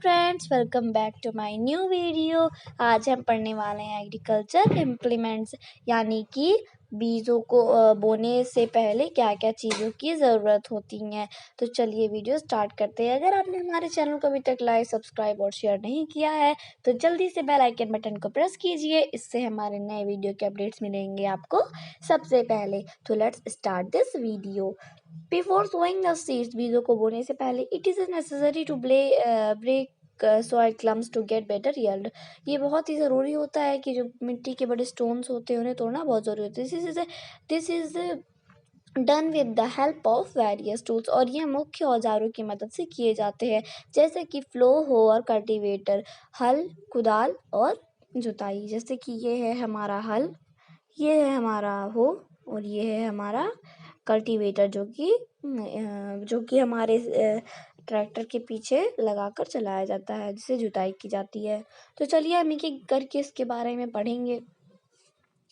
Friends, welcome back to my new video. आज हम पढ़ने वाले हैं एग्रीकल्चर इम्प्लीमेंट्स, यानी कि बीजों को बोने से पहले क्या क्या चीज़ों की ज़रूरत होती हैं। तो चलिए वीडियो स्टार्ट करते हैं। अगर आपने हमारे चैनल को अभी तक लाइक, सब्सक्राइब और शेयर नहीं किया है तो जल्दी से बेल आइकन बटन को प्रेस कीजिए। इससे हमारे नए वीडियो के अपडेट्स मिलेंगे आपको सबसे पहले। तो let's start this video. Before sowing the seeds, बीजों को बोने से पहले it is necessary to break soil clumps to get better yield. ये बहुत ही ज़रूरी होता है कि जो मिट्टी के बड़े स्टोन्स होते हैं उन्हें तोड़ना बहुत ज़रूरी होता है। This is done with the help of various tools, और ये मुख्य औजारों की मदद से किए जाते हैं, जैसे कि फ्लो हो और कल्टीवेटर, हल, कुदाल और जुताई। जैसे कि ये है हमारा हल, ये है हमारा हो और ये है हमारा कल्टीवेटर, जो कि हमारे ट्रैक्टर के पीछे लगाकर चलाया जाता है, जिससे जुताई की जाती है। तो चलिए हम एक एक करके इसके बारे में पढ़ेंगे।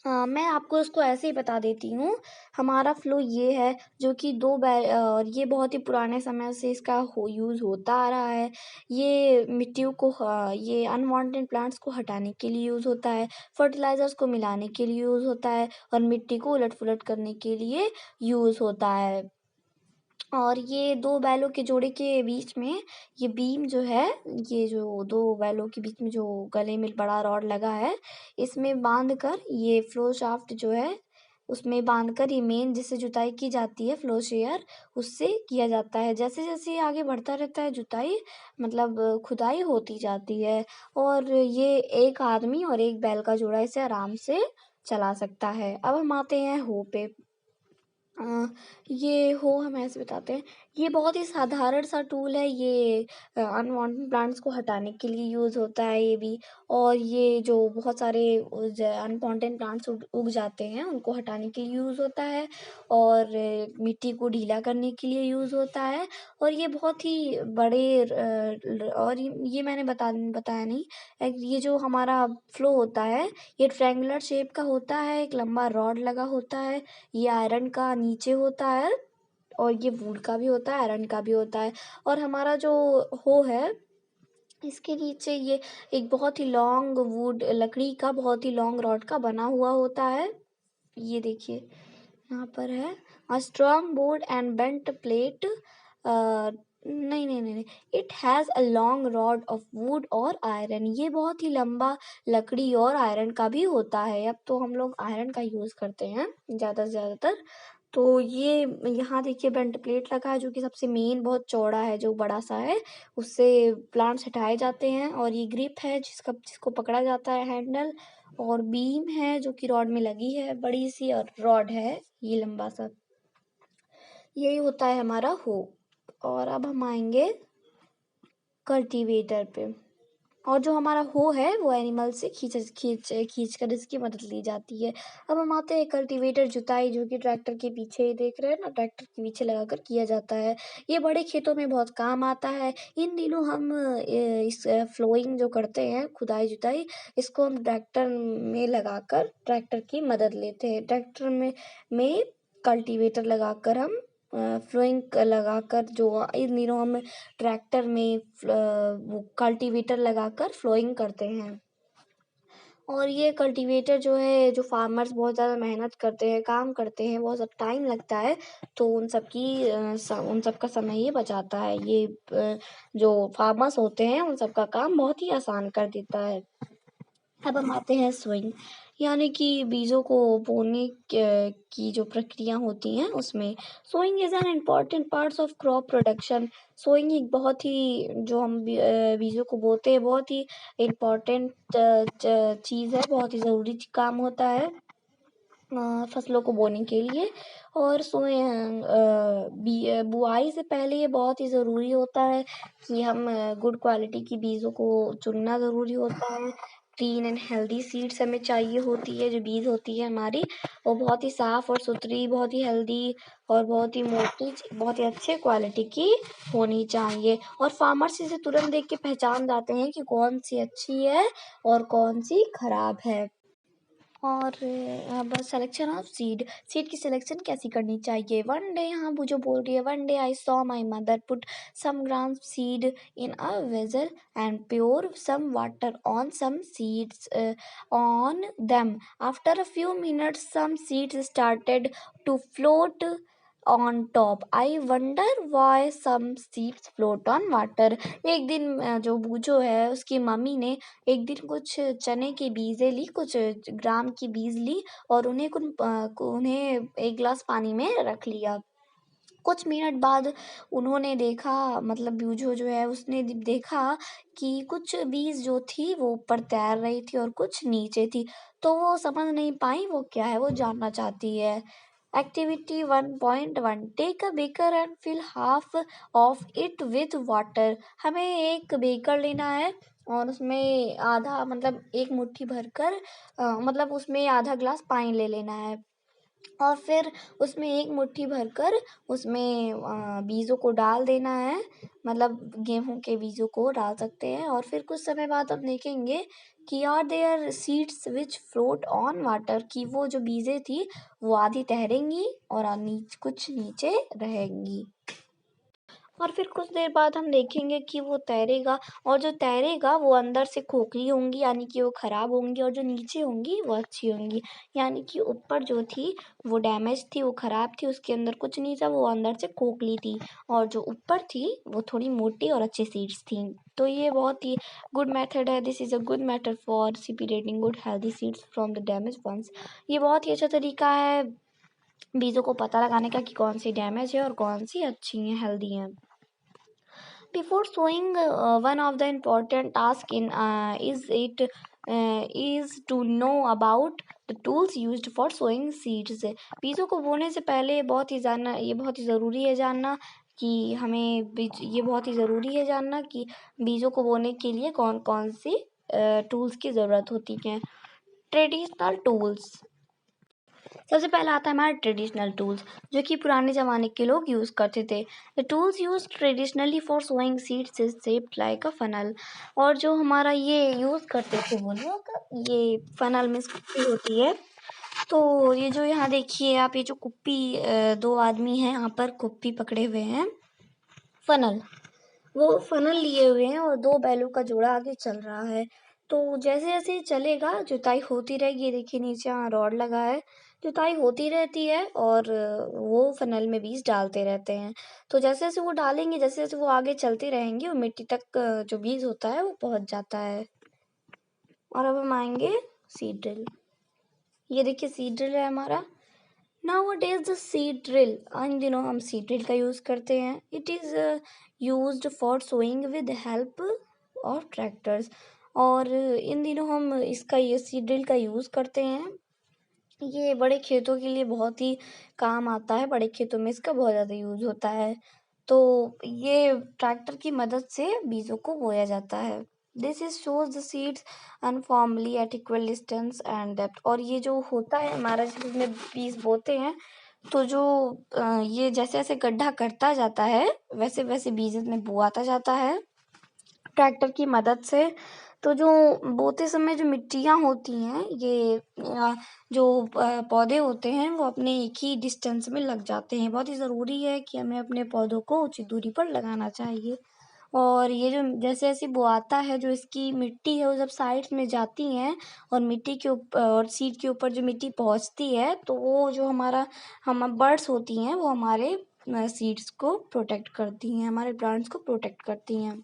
मैं आपको इसको ऐसे ही बता देती हूँ। हमारा फ्लो ये है, जो कि और ये बहुत ही पुराने समय से इसका यूज़ होता आ रहा है। ये मिट्टियों को ये अनवांटेड प्लांट्स को हटाने के लिए यूज़ होता है, फर्टिलाइजर्स को मिलाने के लिए यूज़ होता है और मिट्टी को उलट पुलट करने के लिए यूज़ होता है। और ये दो बैलों के जोड़े के बीच में ये बीम जो है, ये जो दो बैलों के बीच में जो गले में बड़ा रॉड लगा है, इसमें बांध कर ये फ्लो शाफ्ट जो है उसमें बांध कर ये मेन जिससे जुताई की जाती है, फ्लो शेयर, उससे किया जाता है। जैसे जैसे ये आगे बढ़ता रहता है जुताई मतलब खुदाई होती जाती है, और ये एक आदमी और एक बैल का जोड़ा इसे आराम से चला सकता है। अब हम आते हैं हो पे। ये हो हम ऐसे बताते हैं, ये बहुत ही साधारण सा टूल है। ये अनवांटेड प्लांट्स को हटाने के लिए यूज़ होता है ये भी, और ये जो बहुत सारे अनवांटेड प्लांट्स उग जाते हैं उनको हटाने के लिए यूज़ होता है, और मिट्टी को ढीला करने के लिए यूज़ होता है। और ये बहुत ही बड़े और ये मैंने बताया नहीं। ये जो हमारा फ्लो होता है ये ट्रायंगुलर शेप का होता है, एक लंबा रॉड लगा होता है, ये आयरन का नीचे होता है, और ये वुड का भी होता है, आयरन का भी होता है। और हमारा जो हो है इसके नीचे ये एक बहुत ही लॉन्ग वुड, लकड़ी का बहुत ही लॉन्ग रॉड का बना हुआ होता है। ये देखिए यहाँ पर है, a strong board and bent plate. नहीं नहीं नहीं, it has a long rod of would और आयरन। ये बहुत ही लंबा लकड़ी और आयरन का भी होता है। अब तो हम लोग आयरन का यूज़ करते हैं ज़्यादा से ज़्यादातर। तो ये यहाँ देखिए बेंट प्लेट लगा है, जो कि सबसे मेन बहुत चौड़ा है, जो बड़ा सा है, उससे प्लांट्स हटाए जाते हैं। और ये ग्रिप है जिसको पकड़ा जाता है, हैंडल। और बीम है जो कि रॉड में लगी है, बड़ी सी और रॉड है ये लंबा सा। यही होता है हमारा हो। और अब हम आएंगे कल्टीवेटर पे। और जो हमारा हो है वो एनिमल से खींच कर इसकी मदद ली जाती है। अब हम आते हैं कल्टीवेटर, जुताई, जो कि ट्रैक्टर के पीछे ही देख रहे हैं ना, ट्रैक्टर के पीछे लगाकर किया जाता है। ये बड़े खेतों में बहुत काम आता है। इन दिनों हम इस फ्लोइंग जो करते हैं, खुदाई जुताई, इसको हम ट्रैक्टर में लगाकर ट्रैक्टर की मदद लेते हैं। ट्रैक्टर में कल्टीवेटर लगाकर हम फ्लोइंग लगाकर, जो इन दिनों हम ट्रैक्टर में वो कल्टीवेटर लगाकर फ्लोइंग करते हैं। और ये कल्टीवेटर जो है, जो फार्मर्स बहुत ज़्यादा मेहनत करते हैं, काम करते हैं, बहुत ज़्यादा टाइम लगता है, तो उन सब का समय ये बचाता है। ये जो फार्मर्स होते हैं उन सब का काम बहुत ही आसान कर देता है। अब हम आते हैं सोइंग, यानी कि बीजों को बोने की जो प्रक्रिया होती हैं उसमें। Sowing is an important parts of crop production. Sowing एक बहुत ही, जो हम बीजों को बोते हैं, बहुत ही इम्पॉर्टेंट चीज़ है, बहुत ही ज़रूरी काम होता है फसलों को बोने के लिए। और बुआई से पहले ये बहुत ही ज़रूरी होता है कि हम गुड क्वालिटी की बीजों को चुनना ज़रूरी होता है। क्लीन एंड हेल्दी सीड्स हमें चाहिए होती है। जो बीज होती है हमारी, वो बहुत ही साफ़ और सुथरी, बहुत ही हेल्दी और बहुत ही मोटी, बहुत ही अच्छे क्वालिटी की होनी चाहिए। और फार्मर्स इसे तुरंत देख के पहचान जाते हैं कि कौन सी अच्छी है और कौन सी खराब है। और अब सिलेक्शन ऑफ सीड की सिलेक्शन कैसी करनी चाहिए। वन डे, यहाँ वो जो बोल रही है, one day I saw my mother put some gram seed in a vessel and pour some water on some seeds on them. After a few minutes some seeds started to float on top. I wonder why some seeds float on water. एक दिन जो बूझो है उसकी mummy ने एक दिन कुछ चने की बीजें ली, कुछ ग्राम की बीज ली और उन्हें एक गिलास पानी में रख लिया। कुछ मिनट बाद उन्होंने देखा, मतलब बूझो जो है उसने देखा कि कुछ बीज जो थी वो ऊपर तैर रही थी और कुछ नीचे थी। तो वो समझ नहीं पाई वो क्या है, वो जानना चाहती है। Activity 1.1, take a beaker and fill half of it with water. हमें एक बेकर लेना है और उसमें आधा, मतलब एक मुट्ठी भरकर मतलब उसमें आधा ग्लास पानी ले लेना है और फिर उसमें एक मुट्ठी भरकर उसमें बीजों को डाल देना है, मतलब गेहूं के बीजों को डाल सकते हैं। और फिर कुछ समय बाद हम देखेंगे कि are there seeds which float on water, कि वो जो बीजें थी वो आधी तैरेंगी और कुछ नीचे रहेंगी। और फिर कुछ देर बाद हम देखेंगे कि वो तैरेगा और जो तैरेगा वो अंदर से खोखली होंगी, यानी कि वो खराब होंगी, और जो नीचे होंगी वो अच्छी होंगी। यानी कि ऊपर जो थी वो डैमेज थी, वो खराब थी, उसके अंदर कुछ नहीं था, वो अंदर से खोखली थी। और जो ऊपर थी वो थोड़ी मोटी और अच्छी सीड्स थी। तो ये बहुत ही गुड मेथड है। This is a good method for separating good healthy seeds from the damage ones. ये बहुत ही अच्छा तरीका है बीजों को पता लगाने का कि कौन सी डैमेज है और कौन सी अच्छी हैं, हेल्दी हैं। Before sowing, one of the important tasks in is to know about the tools used for sowing seeds. बीजों को बोने से पहले ये बहुत ही ज़रूरी है जानना कि ये बहुत ही ज़रूरी है जानना कि बीजों को बोने के लिए कौन कौन सी टूल्स की ज़रूरत होती है। ट्रेडिशनल टूल्स, सबसे पहला आता है हमारा ट्रेडिशनल टूल्स, जो कि पुराने ज़माने के लोग यूज़ करते थे। The tools use traditionally for sowing seeds is shaped like a funnel. और जो हमारा ये यूज़ करते थे वो लोग, ये फनल में कुप्पी होती है। तो ये जो यहाँ देखिए आप, ये जो कुप्पी, दो आदमी हैं यहाँ पर कुप्पी पकड़े हुए हैं, फनल, वो फनल लिए हुए हैं और दो बैलों का जोड़ा आगे चल रहा है। तो जैसे जैसे चलेगा जुताई होती रहेगी। ये देखिए नीचे यहाँ रॉड लगा है, जुताई होती रहती है और वो फनल में बीज डालते रहते हैं। तो जैसे जैसे वो डालेंगे, जैसे जैसे वो आगे चलते रहेंगे, वो मिट्टी तक जो बीज होता है वो पहुंच जाता है। और अब हम आएंगे सीड ड्रिल। ये देखिए सीड ड्रिल है हमारा। Nowadays the seed drill, इन दिनों हम सीड ड्रिल का यूज़ करते हैं। It is used for sowing with help of tractors. और इन दिनों हम ये सीड ड्रिल का यूज़ करते हैं। ये बड़े खेतों के लिए बहुत ही काम आता है, बड़े खेतों में इसका बहुत ज़्यादा यूज़ होता है। तो ये ट्रैक्टर की मदद से बीजों को बोया जाता है। This is shows the seeds uniformly at equal distance and depth. और ये जो होता है हमारा, जिसमें बीज बोते हैं, तो जो ये जैसे जैसे गड्ढा करता जाता है वैसे वैसे बीज में बोआता जाता है ट्रैक्टर की मदद से। तो जो बोते समय जो मिट्टियाँ होती हैं, ये जो पौधे होते हैं वो अपने एक ही डिस्टेंस में लग जाते हैं। बहुत ही ज़रूरी है कि हमें अपने पौधों को उचित दूरी पर लगाना चाहिए। और ये जो जैसे जैसे बोआता है, जो इसकी मिट्टी है वो जब साइड्स में जाती हैं और मिट्टी के ऊपर और सीड के ऊपर जो मिट्टी पहुंचती है, तो वो जो हम बर्ड्स होती हैं वो हमारे सीड्स को प्रोटेक्ट करती हैं, हमारे प्लांट्स को प्रोटेक्ट करती हैं।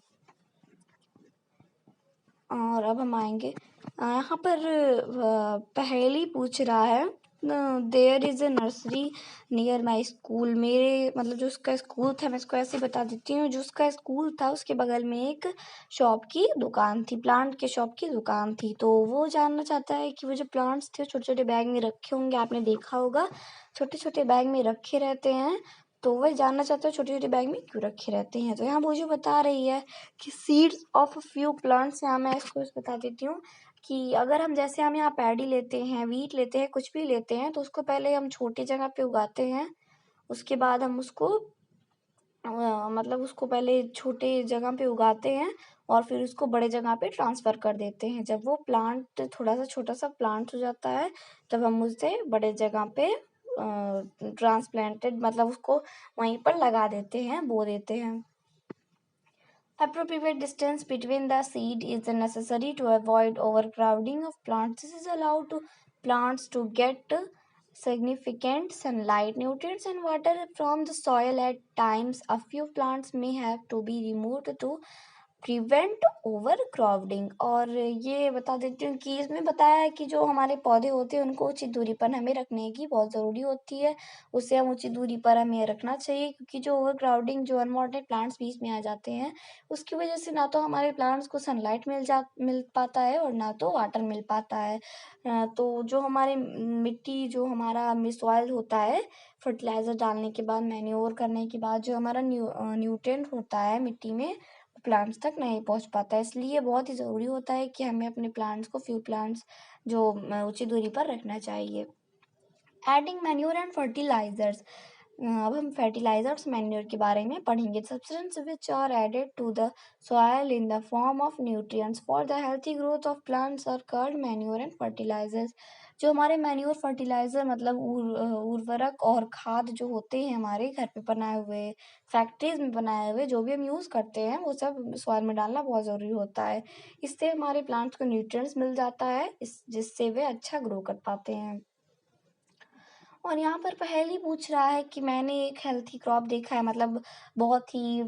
और अब हम आएंगे यहाँ पर पहेली पूछ रहा है, there is a nursery near my school. मेरे मतलब जो उसका स्कूल था, मैं इसको ऐसे बता देती हूँ, जो उसका स्कूल था उसके बगल में एक शॉप की दुकान थी, प्लांट के शॉप की दुकान थी। तो वो जानना चाहता है कि वो जो प्लांट्स थे छोटे छोटे बैग में रखे होंगे, आपने देखा होगा छोटे छोटे बैग में रखे रहते हैं। तो वह जानना चाहता है छोटे छोटे बैग में क्यों रखे रहते हैं। तो यहाँ मुझे बता रही है कि seeds of a few plants, यहाँ मैं इसको बता देती हूँ कि अगर हम जैसे हम यहाँ पैडी लेते हैं, वीट लेते हैं, कुछ भी लेते हैं, तो उसको पहले हम छोटी जगह पे उगाते हैं, उसके बाद हम उसको मतलब उसको पहले छोटे जगह पे उगाते हैं और फिर उसको बड़े जगह पे ट्रांसफ़र कर देते हैं। जब वो प्लांट थोड़ा सा छोटा सा प्लांट हो जाता है तब हम उसे बड़े जगह पे ट्रांसप्लांटेड मतलब उसको वहीं पर लगा देते हैं, बो देते हैं। Appropriate distance between the seed is necessary to avoid overcrowding of plants. This is allowed to plants to get significant sunlight, nutrients, and water from the soil. At times, a few plants may have to be removed to prevent overcrowding. और ये बता देती हूँ कि इसमें बताया है कि जो हमारे पौधे होते हैं उनको उचित दूरी पर हमें रखने की बहुत ज़रूरी होती है। उससे हम उचित दूरी पर हमें रखना चाहिए, क्योंकि जो ओवर क्राउडिंग, जो अनवांटेड प्लांट्स बीच में आ जाते हैं, उसकी वजह से ना तो हमारे प्लांट्स को सनलाइट मिल पाता है और ना तो वाटर मिल पाता है। तो जो हमारे मिट्टी, जो हमारा सॉइल होता है, फर्टिलाइज़र डालने के बाद, मैन्योर करने के बाद जो हमारा न्यूट्रिएंट होता है मिट्टी में, प्लांट्स तक नहीं पहुंच पाता है। इसलिए बहुत ही ज़रूरी होता है कि हमें अपने प्लांट्स को फ्यू प्लांट्स जो उचित दूरी पर रखना चाहिए। Adding manure and fertilisers. अब हम फर्टिलाइजर्स मैन्योर के बारे में पढ़ेंगे। Substance which are added to the soil in the form of nutrients for the healthy growth of plants are called manure and fertilisers. जो हमारे मैन्योर फर्टिलाइजर मतलब उर्वरक और खाद जो होते हैं हमारे घर पे बनाए हुए, फैक्ट्रीज में बनाए हुए, जो भी हम यूज़ करते हैं वो सब सॉइल में डालना बहुत ज़रूरी होता है। इससे हमारे प्लांट्स को न्यूट्रिएंट्स मिल जाता है, जिससे वे अच्छा ग्रो कर पाते हैं। और यहाँ पर पहेली पूछ रहा है कि मैंने एक हेल्थी क्रॉप देखा है, मतलब बहुत ही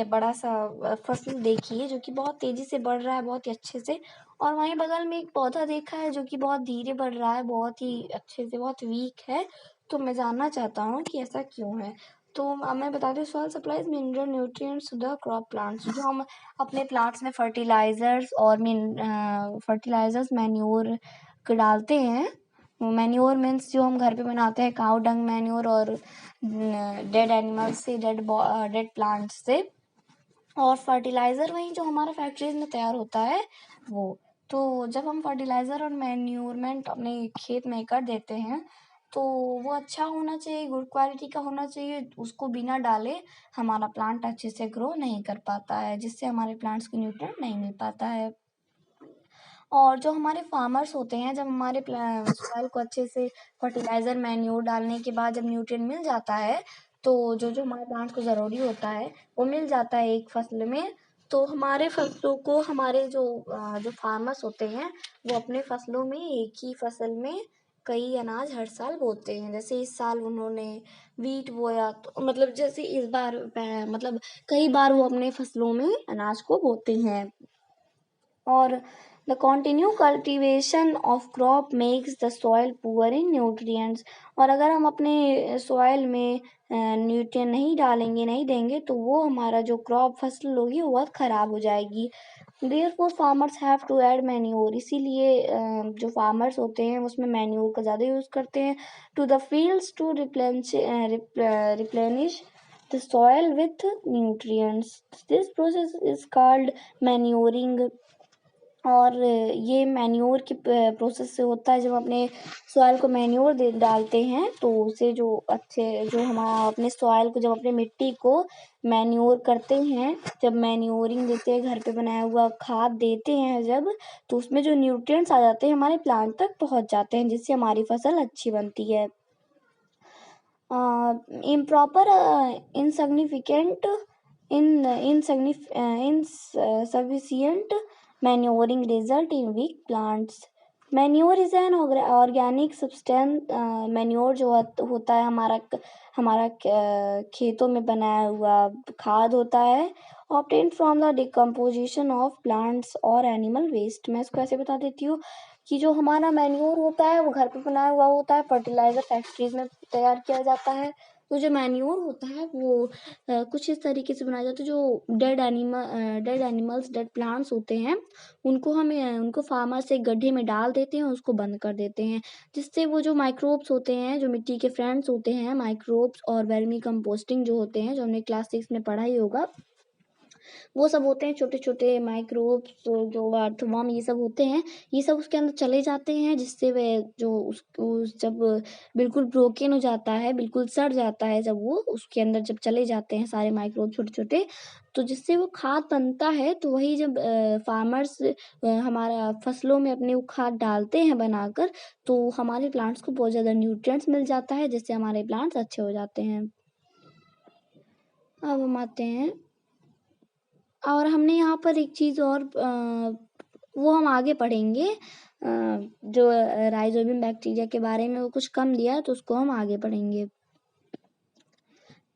बड़ा सा फसल देखी है जो कि बहुत तेजी से बढ़ रहा है, बहुत ही अच्छे से। और वहीं बगल में एक पौधा देखा है जो कि बहुत धीरे बढ़ रहा है, बहुत ही अच्छे से, बहुत वीक है। तो मैं जानना चाहता हूँ कि ऐसा क्यों है। तो मैं बता दूँ, soil supplies mineral nutrients to the crop plants. जो हम अपने प्लांट्स में फर्टिलाइजर्स और फर्टिलाइजर्स मैन्योर डालते हैं। मैन्योर मीन्स जो हम घर पे बनाते हैं, काऊ डंग मैन्योर और डेड एनिमल्स से, डेड प्लांट्स से। और फर्टिलाइज़र वही जो हमारा फैक्ट्रीज में तैयार होता है वो। तो जब हम फर्टिलाइज़र और मैन्योरमेंट अपने खेत में कर देते हैं तो वो अच्छा होना चाहिए, गुड क्वालिटी का होना चाहिए। उसको बिना डाले हमारा प्लांट अच्छे से ग्रो नहीं कर पाता है, जिससे हमारे प्लांट्स को न्यूट्रिएंट नहीं मिल पाता है। और जो हमारे फार्मर्स होते हैं, जब हमारे सॉइल को अच्छे से फर्टिलाइज़र मैन्योर डालने के बाद जब न्यूट्रिएंट मिल जाता है, तो जो हमारे प्लांट्स को ज़रूरी होता है वो मिल जाता है एक फसल में। तो हमारे फसलों को, हमारे जो फार्मर्स होते हैं वो अपने फसलों में, एक ही फसल में कई अनाज हर साल बोते हैं। जैसे इस साल उन्होंने वीट बोया, तो मतलब जैसे इस बार मतलब कई बार वो अपने फसलों में अनाज को बोते हैं। और the continued cultivation of crop makes the soil poor in nutrients। और अगर हम अपने सॉइल में न्यूट्रिएंट नहीं डालेंगे, नहीं देंगे, तो वो हमारा जो क्रॉप फसल होगी वो बहुत ख़राब हो जाएगी। Therefore farmers have to add manure। इसीलिए जो फार्मर्स होते हैं उसमें मैन्योर का ज़्यादा यूज़ करते हैं। to the fields to replenish the soil with nutrients। This process is called manuring। और ये मैन्योर के प्रोसेस से होता है। जब अपने सॉइल को मैन्योर डालते हैं तो उसे जो हमारा अपने सॉइल को, जब अपने मिट्टी को मैन्योर करते हैं, जब मैन्योरिंग देते हैं, घर पे बनाया हुआ खाद देते हैं जब, तो उसमें जो न्यूट्रिएंट्स आ जाते हैं हमारे प्लांट तक पहुंच जाते हैं, जिससे हमारी फसल अच्छी बनती है। improper insignificant insufficient manuring result in weak plants। Manure is an organic substance. Manure जो होता है हमारा खेतों में बनाया हुआ खाद होता है, obtained from the decomposition of plants और एनिमल वेस्ट। मैं इसको ऐसे बता देती हूँ कि जो हमारा मैन्योर होता है वो घर पे बनाया हुआ होता है, फर्टिलाइजर फैक्ट्रीज में तैयार किया जाता है। तो जो मैन्योर होता है वो कुछ इस तरीके से बनाया जाता है। जो डेड एनिमल्स, डेड प्लांट्स होते हैं, उनको फार्मर से गड्ढे में डाल देते हैं, उसको बंद कर देते हैं, जिससे वो जो माइक्रोब्स होते हैं, जो मिट्टी के फ्रेंड्स होते हैं, माइक्रोब्स और वर्मी कंपोस्टिंग जो होते हैं, जो हमने क्लास 6 में पढ़ा ही होगा, वो सब होते हैं छोटे छोटे माइक्रोब्स, जो अर्थवर्म ये सब होते हैं, ये सब उसके अंदर चले जाते हैं, जिससे वे जो जब बिल्कुल ब्रोकन हो जाता है, बिल्कुल सड़ जाता है, जब वो उसके अंदर जब चले जाते हैं सारे माइक्रोब छोटे छोटे, तो जिससे वो खाद बनता है। तो वही जब फार्मर्स हमारा फसलों में अपने वो खाद डालते हैं बनाकर, तो हमारे प्लांट्स को बहुत ज़्यादा न्यूट्रिएंट्स मिल जाता है, जिससे हमारे प्लांट्स अच्छे हो जाते हैं। अब हम आते हैं, और हमने यहाँ पर एक चीज़ और वो हम आगे पढ़ेंगे, जो राइजोबियम बैक्टीरिया के बारे में वो कुछ कम दिया है, तो उसको हम आगे पढ़ेंगे।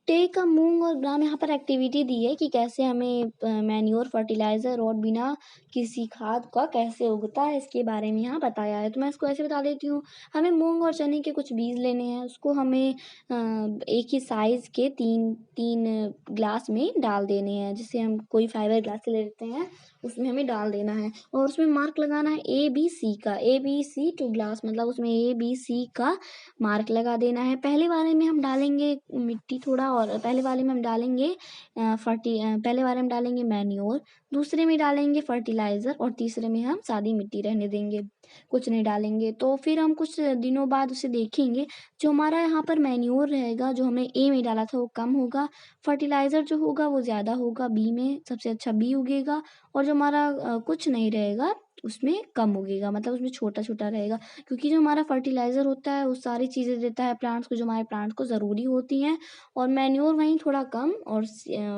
टेक अ मूंग और ग्राम, यहाँ पर एक्टिविटी दी है कि कैसे हमें मैन्योर फर्टिलाइजर और बिना किसी खाद का कैसे उगता है, इसके बारे में यहाँ बताया है। तो मैं इसको ऐसे बता देती हूँ। हमें मूंग और चने के कुछ बीज लेने हैं, उसको हमें एक ही साइज के तीन तीन ग्लास में डाल देने हैं। जैसे हम कोई फाइबर ग्लास ले लेते हैं, उसमें हमें डाल देना है, और उसमें मार्क लगाना है ABC का, ABC टू ग्लास, मतलब उसमें ABC का मार्क लगा देना है। पहले वाले में हम डालेंगे मिट्टी थोड़ा, और पहले वाले में हम डालेंगे पहले वाले में डालेंगे मैन्योर, दूसरे में डालेंगे फर्टिलाइज़र, और तीसरे में हम सादी मिट्टी रहने देंगे, कुछ नहीं डालेंगे। तो फिर हम कुछ दिनों बाद उसे देखेंगे, जो हमारा यहाँ पर मैन्योर रहेगा, जो हमने A में डाला था, वो कम होगा, फर्टिलाइज़र जो होगा वो ज़्यादा होगा, B में सबसे अच्छा B उगेगा, और जो हमारा कुछ नहीं रहेगा उसमें कम उगेगा, मतलब उसमें छोटा छोटा रहेगा। क्योंकि जो हमारा फर्टिलाइज़र होता है वो सारी चीज़ें देता है प्लांट्स को, जो हमारे प्लांट्स को ज़रूरी होती हैं, और मैन्योर वहीं थोड़ा कम, और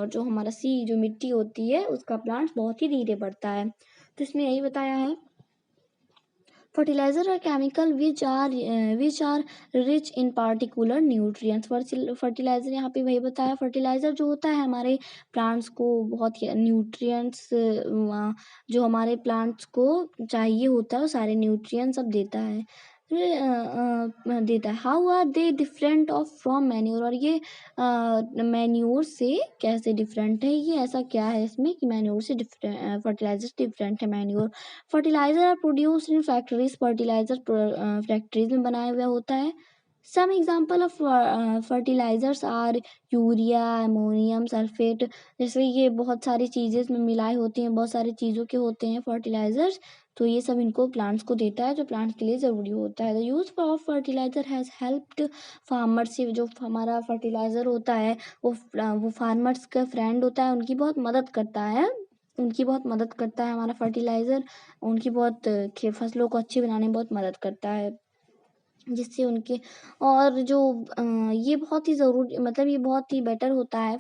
जो हमारा सी जो मिट्टी होती है उसका प्लांट्स बहुत ही धीरे बढ़ता है। तो इसमें यही बताया है। Fertiliser are chemical which are rich in particular nutrients. Fertiliser यहाँ पे वही बताया, फर्टिलाइजर जो होता है हमारे प्लांट्स को बहुत ही न्यूट्रिएंट्स, जो हमारे प्लांट्स को चाहिए होता है वो सारे न्यूट्रिएंट्स सब देता है, how are they different of from manure, और ये मैन्योर से कैसे डिफरेंट है, ये ऐसा क्या है इसमें कि मैन्योर से डिफरेंट, फर्टिलाइजर डिफरेंट है manure. Fertiliser are produced in factories, fertiliser factories में बनाया हुआ होता है। Some example of fertilisers are urea, ammonium sulphate, जैसे ये बहुत सारी चीज़ें इसमें मिलाई होती हैं, बहुत सारी चीज़ों के होते हैं फर्टिलाइजर्स, तो ये सब इनको प्लांट्स को देता है, जो प्लांट्स के लिए ज़रूरी होता है। The use of fertiliser has helped farmers, से जो हमारा फर्टिलाइजर होता है वो फार्मर्स का फ्रेंड होता है, उनकी बहुत मदद करता है, हमारा फर्टिलाइज़र उनकी बहुत फसलों को अच्छी बनाने में बहुत मदद करता है, जिससे उनके, और जो ये बहुत ही ज़रूरी, मतलब ये बहुत ही बेटर होता है।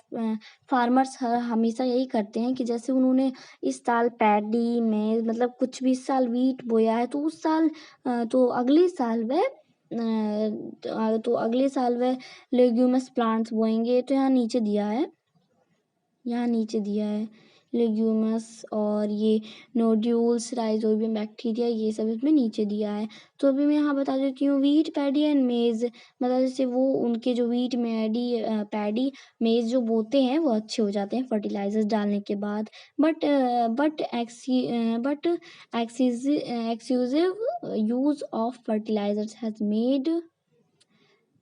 फार्मर्स हमेशा यही करते हैं कि जैसे उन्होंने इस साल पैडी में, मतलब कुछ भी इस साल वीट बोया है, तो उस साल तो अगले साल वह लेग्यूमस प्लांट्स बोएंगे। तो यहाँ नीचे दिया है लेग्यूमस, और ये नोड्यूल्स, राइजोबियम बैक्टीरिया, ये सब इसमें नीचे दिया है। तो अभी मैं यहाँ बता देती हूँ, वीट पैडी एंड मेज़, मतलब जैसे वो उनके जो वीट पैडी मेज़ जो बोते हैं वो अच्छे हो जाते हैं फर्टिलाइजर्स डालने के बाद। But exclusive use of fertilisers has made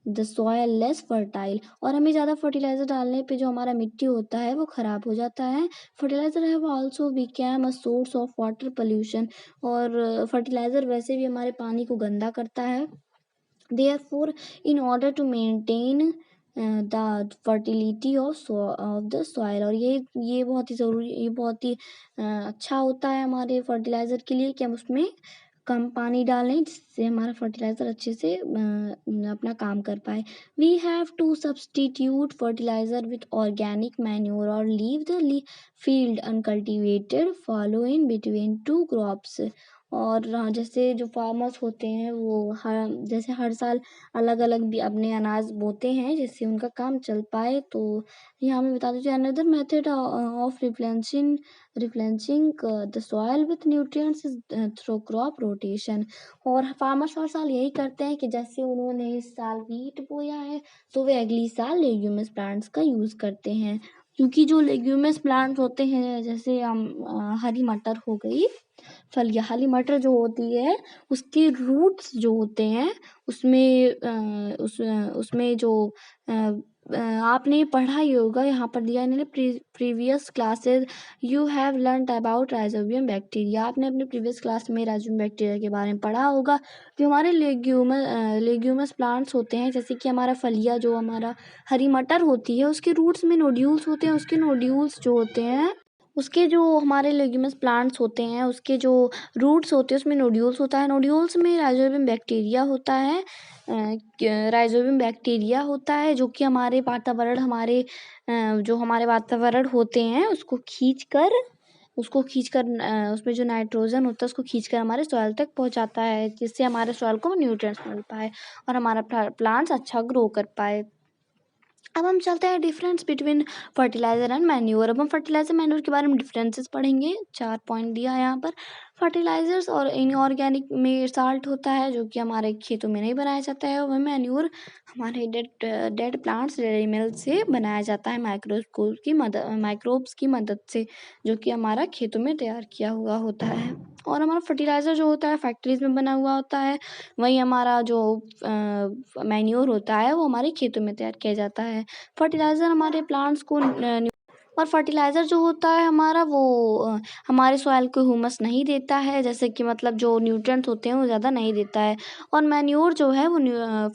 the soil less fertile, और हमें ज़्यादा फर्टिलाइज़र डालने पे जो हमारा मिट्टी होता है वो ख़राब हो जाता है। Fertiliser have also become a source of water pollution, और फर्टिलाइज़र वैसे भी हमारे पानी को गंदा करता है। Therefore in order to maintain the fertility of the soil, और ये बहुत ही ज़रूरी, ये बहुत ही अच्छा होता है हमारे फर्टिलाइज़र के लिए कि हम उसमें कम पानी डालें, जिससे हमारा फर्टिलाइज़र अच्छे से अपना काम कर पाए। We have to substitute fertiliser with organic manure और leave the field uncultivated, fallow in between two crops. और जैसे जो फार्मर्स होते हैं वो हर साल अलग अलग भी अपने अनाज बोते हैं, जिससे उनका काम चल पाए। तो यहाँ मैं बता देती हूँ, another method of replenishing the soil with nutrients is through crop rotation. और फार्मर्स हर साल यही करते हैं कि जैसे उन्होंने इस साल वीट बोया है, तो वे अगली साल लेग्यूमस प्लांट्स का यूज़ करते हैं। क्योंकि जो लेग्यूमस प्लांट्स होते हैं, जैसे हरी मटर हो गई, फलियाँ, हरी मटर जो होती है उसके रूट्स जो होते हैं उसमें जो आपने पढ़ा ही होगा, यहाँ पर दिया इन्होंने previous classes you have learned about rhizobium bacteria. आपने अपने प्रीवियस क्लास में राइजोबियम बैक्टीरिया के बारे में पढ़ा होगा, जो हमारे लेग्यूमस प्लांट्स होते हैं, जैसे कि हमारा फलिया, जो हमारा हरी मटर होती है, उसके रूट्स में नोड्यूल्स होते हैं। उसके नोड्यूल्स जो होते हैं, उसके जो हमारे लेग्यूमस प्लांट्स होते हैं, उसके जो रूट्स होते हैं, उसमें नोड्यूल्स होता है। नोड्यूल्स में राइजोबियम बैक्टीरिया होता है। राइजोबियम बैक्टीरिया होता है जो कि हमारे वातावरण होते हैं उसको खींचकर उसमें जो नाइट्रोजन होता है उसको खींचकर हमारे सॉइल तक पहुंचाता है, जिससे हमारे सॉइल को न्यूट्रिएंट्स मिल पाए और हमारा प्लांट्स अच्छा ग्रो कर पाए। अब हम चलते हैं difference between fertiliser and manure. अब हम फर्टिलाइजर मैन्योर के बारे में डिफरेंसेस पढ़ेंगे। 4 पॉइंट दिया है यहाँ पर। फर्टिलाइजर्स और इनऑर्गेनिक में साल्ट होता है, जो कि हमारे खेतों में नहीं बनाया जाता है। वह मैन्योर हमारे डेड प्लांट्स, डेड एनिमल से बनाया जाता है माइक्रोब्स की मदद से, जो कि हमारा खेतों में तैयार किया हुआ होता है। और हमारा फर्टिलाइजर जो होता है फैक्ट्रीज में बना हुआ होता है। वहीं हमारा जो मैन्योर होता है वो हमारे खेतों में तैयार किया जाता है। फर्टिलाइज़र हमारे प्लांट्स को और फर्टिलाइज़र जो होता है हमारा, वो हमारे सॉइल को ह्यूमस नहीं देता है, जैसे कि मतलब जो न्यूट्रिएंट्स होते हैं वो ज़्यादा नहीं देता है। और मैन्योर जो है वो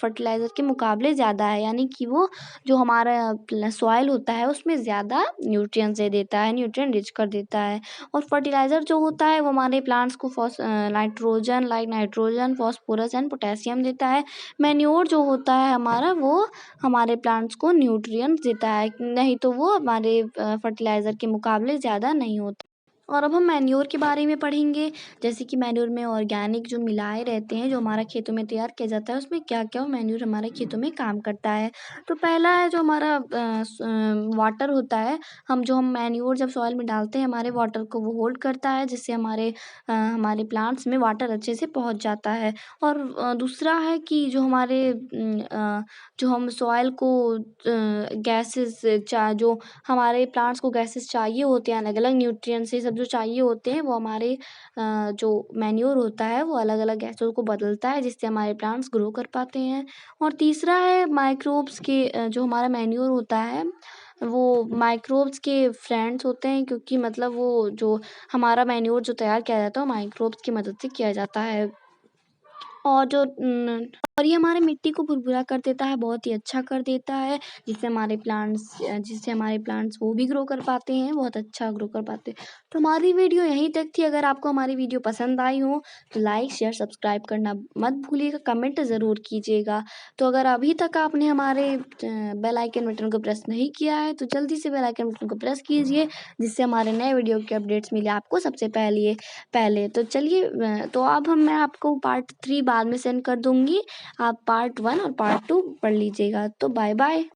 फर्टिलाइज़र के मुकाबले ज़्यादा है, यानी कि वो जो हमारा सॉइल होता है उसमें ज़्यादा न्यूट्रिएंट्स दे देता है, न्यूट्रिएंट रिच कर देता है। और फर्टिलाइज़र जो होता है वो हमारे प्लांट्स को नाइट्रोजन, फॉस्फोरस एंड पोटेशियम देता है। मैन्योर जो होता है हमारा, वो हमारे प्लांट्स को न्यूट्रिएंट्स देता है, नहीं तो वो हमारे फर्टिलाइज़र के मुकाबले ज़्यादा नहीं होता। और अब हम मैन्योर के बारे में पढ़ेंगे, जैसे कि मैन्योर में ऑर्गेनिक जो मिलाए रहते हैं, जो हमारा खेतों में तैयार किया जाता है, उसमें क्या-क्या मैन्योर हमारे खेतों में काम करता है। तो पहला है जो हमारा वाटर होता है, हम मैन्योर जब सॉइल में डालते हैं, हमारे वाटर को वो होल्ड करता है, जिससे हमारे प्लांट्स में वाटर अच्छे से पहुँच जाता है। और दूसरा है कि जो हम सॉइल को जो हमारे प्लांट्स को गैसेस चाहिए होते हैं, अलग-अलग न्यूट्रिएंट्स ये सब जो चाहिए होते हैं, वो हमारे जो मैन्योर होता है वो अलग-अलग गैसों को बदलता है, जिससे हमारे प्लांट्स ग्रो कर पाते हैं। और तीसरा है माइक्रोब्स जो हमारा मैन्योर होता है, वो माइक्रोब्स के फ्रेंड्स होते हैं, क्योंकि मतलब वो जो हमारा मैन्योर जो तैयार किया जाता है वो माइक्रोब्स की मदद से किया जाता है। और ये हमारे मिट्टी को भुरभुरा कर देता है, बहुत ही अच्छा कर देता है, जिससे हमारे प्लांट्स वो भी ग्रो कर पाते हैं, बहुत अच्छा ग्रो कर पाते हैं। तो हमारी वीडियो यहीं तक थी। अगर आपको हमारी वीडियो पसंद आई हो तो लाइक, शेयर, सब्सक्राइब करना मत भूलिएगा, कमेंट ज़रूर कीजिएगा। तो अगर अभी तक आपने हमारे बेल आइकन बटन को प्रेस नहीं किया है तो जल्दी से बेल आइकन बटन को प्रेस कीजिए, जिससे हमारे नए वीडियो के अपडेट्स मिले आपको सबसे पहले। तो चलिए, तो अब मैं आपको पार्ट 3 बाद में सेंड कर दूँगी। आप पार्ट 1 और पार्ट 2 पढ़ लीजिएगा। तो बाय बाय।